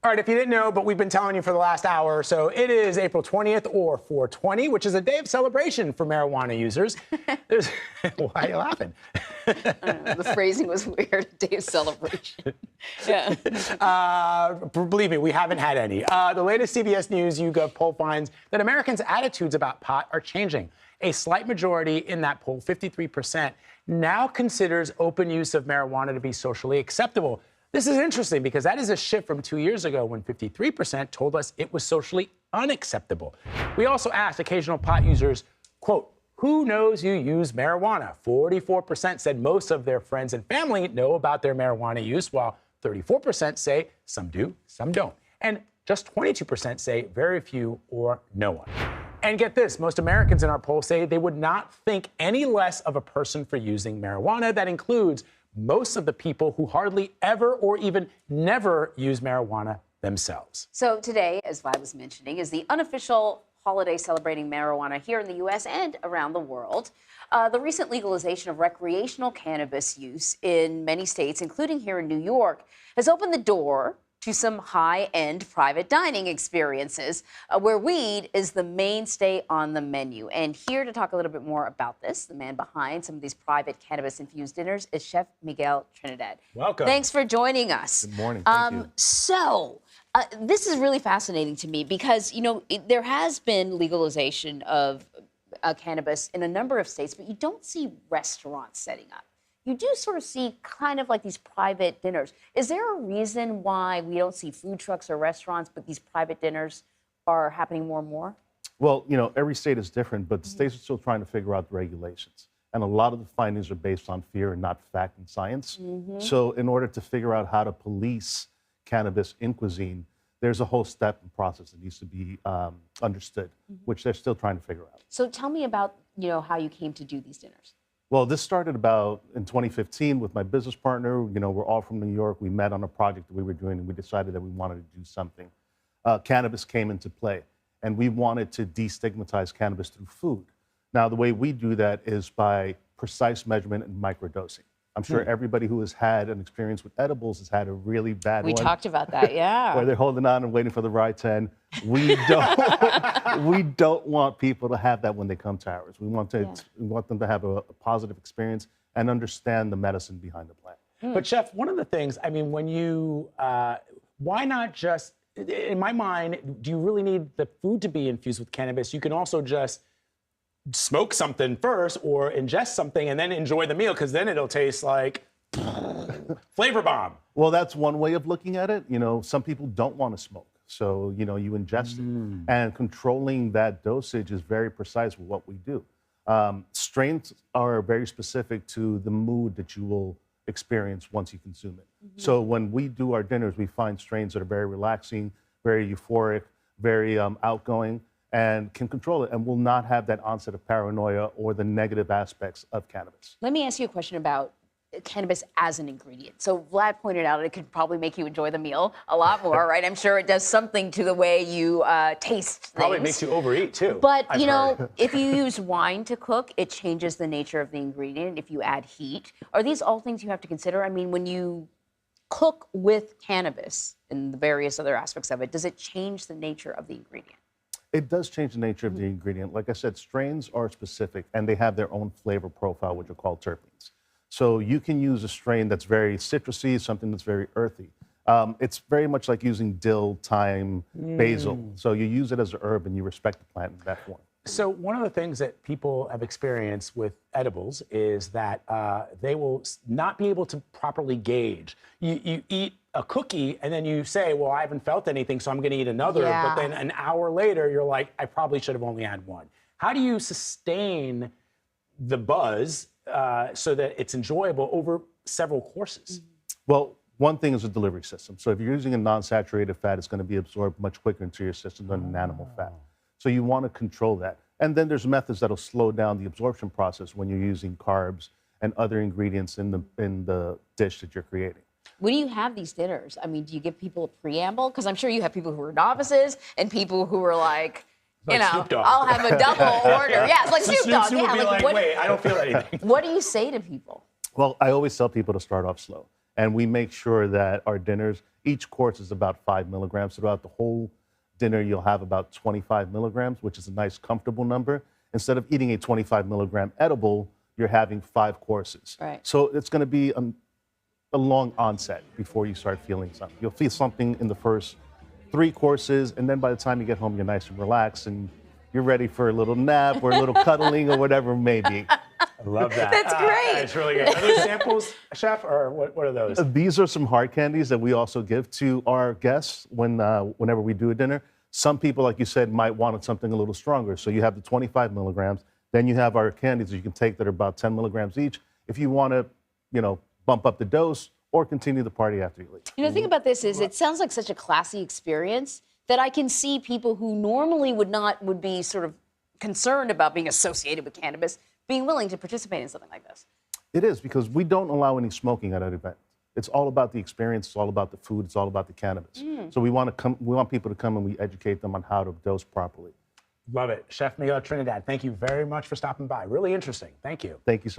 All right, if you didn't know, but we've been telling you for the last hour or so, it is April 20th or 420, which is a day of celebration for marijuana users. Why are you laughing? I don't know, the phrasing was weird, day of celebration. Yeah. Believe me, we haven't had any. The latest CBS News YouGov poll finds that Americans' attitudes about pot are changing. A slight majority in that poll, 53%, now considers open use of marijuana to be socially acceptable. This is interesting because that is a shift from 2 years ago when 53% told us it was socially unacceptable. We also asked occasional pot users, quote, who knows you use marijuana? 44% said most of their friends and family know about their marijuana use, while 34% say some do, some don't. And just 22% say very few or no one. And get this, most Americans in our poll say they would not think any less of a person for using marijuana. That includes most of the people who hardly ever or even never use marijuana themselves. So today, as Vi was mentioning, is the unofficial holiday celebrating marijuana here in the U.S. and around the world. The recent legalization of recreational cannabis use in many states, including here in New York, has opened the door to some high-end private dining experiences where weed is the mainstay on the menu. And here to talk a little bit more about this, the man behind some of these private cannabis-infused dinners is Chef Miguel Trinidad. Welcome. Thanks for joining us. Good morning. Thank you. So, this is really fascinating to me because, you know, there has been legalization of cannabis in a number of states, but you don't see restaurants setting up. You do sort of see kind of like these private dinners. Is there a reason why we don't see food trucks or restaurants, but these private dinners are happening more and more? Well, you know, every state is different, but the states are still trying to figure out the regulations. And a lot of the findings are based on fear and not fact and science. So in order to figure out how to police cannabis in cuisine, there's a whole step and process that needs to be understood, which they're still trying to figure out. So tell me about, you know, how you came to do these dinners. Well, this started about in 2015 with my business partner. You know, we're all from New York. We met on a project that we were doing, and we decided that we wanted to do something. Cannabis came into play, and we wanted to destigmatize cannabis through food. Now, the way we do that is by precise measurement and microdosing. I'm sure everybody who has had an experience with edibles has had a really bad one. We talked about that, yeah. Where they're holding on and waiting for the right 10. We don't want people to have that when they come to ours. We want them to have a positive experience and understand the medicine behind the plant. But Chef, one of the things, I mean, when you, why not just, in my mind, do you really need the food to be infused with cannabis? You can also just smoke something first or ingest something and then enjoy the meal, because then it'll taste like flavor bomb. Well, that's one way of looking at it. You know, some people don't want to smoke. So, you know, you ingest it. And controlling that dosage is very precise with what we do. Strains are very specific to the mood that you will experience once you consume it. So when we do our dinners, we find strains that are very relaxing, very euphoric, very outgoing, and can control it and will not have that onset of paranoia or the negative aspects of cannabis. Let me ask you a question about cannabis as an ingredient. So Vlad pointed out it could probably make you enjoy the meal a lot more, right? I'm sure it does something to the way you taste things. Probably makes you overeat too. But, you know, if you use wine to cook, it changes the nature of the ingredient. If you add heat, are these all things you have to consider? I mean, when you cook with cannabis and the various other aspects of it, does it change the nature of the ingredient? It does change the nature of the ingredient. Like I said, strains are specific and they have their own flavor profile, which are called terpenes. So you can use a strain that's very citrusy, something that's very earthy. It's very much like using dill, thyme, basil. So you use it as a herb and you respect the plant in that form. So one of the things that people have experienced with edibles is that they will not be able to properly gauge. You eat a cookie and then you say, well, I haven't felt anything, so I'm going to eat another. Yeah. But then an hour later, you're like, I probably should have only had one. How do you sustain the buzz so that it's enjoyable over several courses? Well, one thing is a delivery system. So if you're using a non-saturated fat, it's going to be absorbed much quicker into your system than an animal fat. So you want to control that. And then there's methods that'll slow down the absorption process when you're using carbs and other ingredients in the dish that you're creating. When you have these dinners, I mean, do you give people a preamble? Because I'm sure you have people who are novices and people who are like, you know, I'll have a double order. Yeah, it's like Snoop Dogg. Snoop would be like, wait, I don't feel anything. What do you say to people? Well, I always tell people to start off slow. And we make sure that our dinners, Each course is about 5 milligrams. Throughout the whole dinner, you'll have about 25 milligrams, which is a nice, comfortable number. Instead of eating a 25 milligram edible, you're having 5 courses. Right. So it's going to be a long onset before you start feeling something. You'll feel something in the first 3 courses, and then by the time you get home, you're nice and relaxed, and you're ready for a little nap or a little cuddling or whatever it may be. I love that. That's great. It's really good. Are those samples, Chef, or what are those? These are some hard candies that we also give to our guests whenever we do a dinner. Some people, like you said, might want something a little stronger. So you have the 25 milligrams. Then you have our candies that you can take that are about 10 milligrams each. If you want to, bump up the dose or continue the party after you leave. The thing about this is it sounds like such a classy experience that I can see people who normally would be sort of concerned about being associated with cannabis being willing to participate in something like this. It is, because we don't allow any smoking at our event. It's all about the experience. It's all about the food. It's all about the cannabis. So we want people to come and we educate them on how to dose properly. Love it. Chef Miguel Trinidad, thank you very much for stopping by. Really interesting. Thank you. Thank you so much.